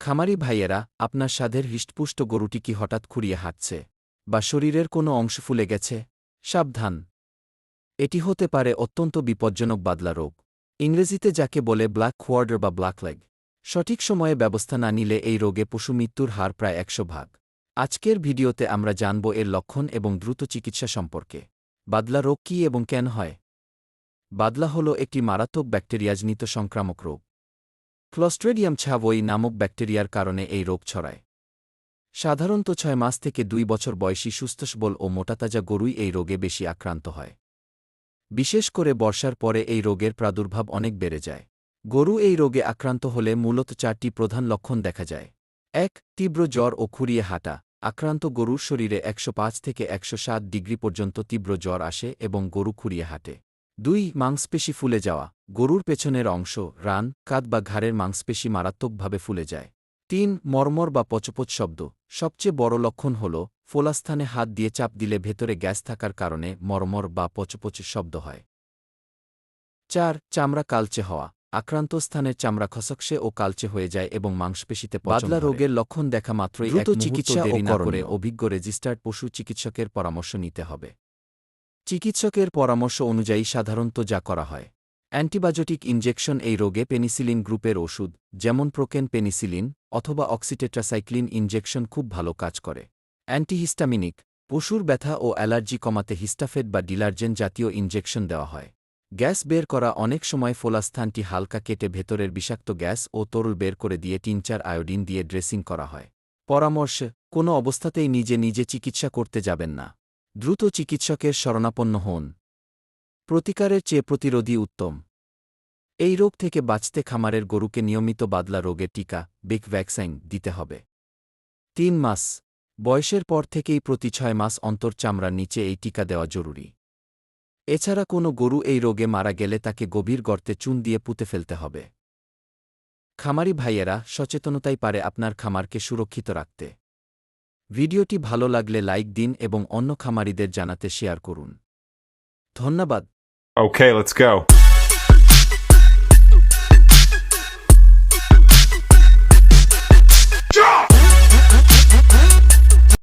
খামারি ভাইয়েরা, আপনার স্বাদের হৃষ্টপুষ্ট গরুটি কি হঠাৎ খুঁড়িয়ে হাঁটছে, বা শরীরের কোনো অংশ ফুলে গেছে? সাবধান! এটি হতে পারে অত্যন্ত বিপজ্জনক বাদলা রোগ, ইংরেজিতে যাকে বলে ব্ল্যাক কোয়ার্ডার বা ব্ল্যাক লেগ। সঠিক সময়ে ব্যবস্থা না নিলে এই রোগে পশু মৃত্যুর হার প্রায় 100%। আজকের ভিডিওতে আমরা জানব এর লক্ষণ এবং দ্রুত চিকিৎসা সম্পর্কে। বাদলা রোগ কী এবং কেন হয়? বাদলা হল একটি মারাত্মক ব্যাকটেরিয়াজনিত সংক্রামক রোগ। ক্লস্ট্রেডিয়াম ছাভোই নামক ব্যাকটেরিয়ার কারণে এই রোগ ছড়ায়। সাধারণত 6 মাস থেকে 2 বছর বয়সী সুস্থসবল ও মোটাতাজা গরুই এই রোগে বেশি আক্রান্ত হয়। বিশেষ করে বর্ষার পরে এই রোগের প্রাদুর্ভাব অনেক বেড়ে যায়। গরু এই রোগে আক্রান্ত হলে মূলত 4টি প্রধান লক্ষণ দেখা যায়। 1. তীব্র জ্বর ও খুঁড়িয়ে হাঁটা। আক্রান্ত গরুর শরীরে 105 থেকে 107 ডিগ্রি পর্যন্ত তীব্র জ্বর আসে এবং গরু খুঁড়িয়ে হাঁটে। 2. মাংসপেশি ফুলে যাওয়া। গরুর পেছনের অংশ, রান, কাঁধ বা ঘাড়ের মাংসপেশি মারাত্মকভাবে ফুলে যায়। 3. মর্মর বা পচপচ শব্দ। সবচেয়ে বড় লক্ষণ হল ফোলাস্থানে হাত দিয়ে চাপ দিলে ভেতরে গ্যাস থাকার কারণে মর্মর বা পচপচ শব্দ হয়। 4. চামড়া কালচে হওয়া। আক্রান্ত স্থানের চামড়া খসখসে ও কালচে হয়ে যায় এবং মাংসপেশিতে পচন ধরে। বাদলা রোগের লক্ষণ দেখা মাত্রই দ্রুত চিকিৎসা দেরি না করে অভিজ্ঞ রেজিস্টার্ড পশু চিকিৎসকের পরামর্শ নিতে হবে। চিকিৎসকের পরামর্শ অনুযায়ী সাধারণত যা করা হয়: অ্যান্টিবায়োটিক ইনজেকশন। এই রোগে পেনিসিলিন গ্রুপের ওষুধ, যেমন প্রোকেন পেনিসিলিন অথবা অক্সিটেট্রাসাইক্লিন ইনজেকশন খুব ভালো কাজ করে। অ্যান্টিহিস্টামিনিক। পশুর ব্যথা ও অ্যালার্জি কমাতে হিস্টাফেড বা ডিলার্জেন জাতীয় ইনজেকশন দেওয়া হয়। গ্যাস বের করা। অনেক সময় ফোলাস্থানটি হালকা কেটে ভেতরের বিষাক্ত গ্যাস ও তরল বের করে দিয়ে টিনচার আয়োডিন দিয়ে ড্রেসিং করা হয়। পরামর্শ: কোনো অবস্থাতেই নিজে নিজে চিকিৎসা করতে যাবেন না। দ্রুত চিকিৎসকের শরণাপন্ন হন। প্রতিকারের চেয়ে প্রতিরোধী উত্তম। এই রোগ থেকে বাঁচতে খামারের গরুকে নিয়মিত বাদলা রোগের টিকা, বেক ভ্যাকসিন দিতে হবে। 3 মাস বয়সের পর থেকেই প্রতি 6 মাস অন্তর চামড়ার নিচে এই টিকা দেওয়া জরুরি। এছাড়া কোনো গরু এই রোগে মারা গেলে তাকে গভীর গর্তে চুন দিয়ে পুঁতে ফেলতে হবে। খামারি ভাইয়েরা, সচেতনতাই পারে আপনার খামারকে সুরক্ষিত রাখতে। ভিডিওটি ভালো লাগলে লাইক দিন এবং অন্য খামারিদের জানাতে শেয়ার করুন। ধন্যবাদ। Okay, let's go.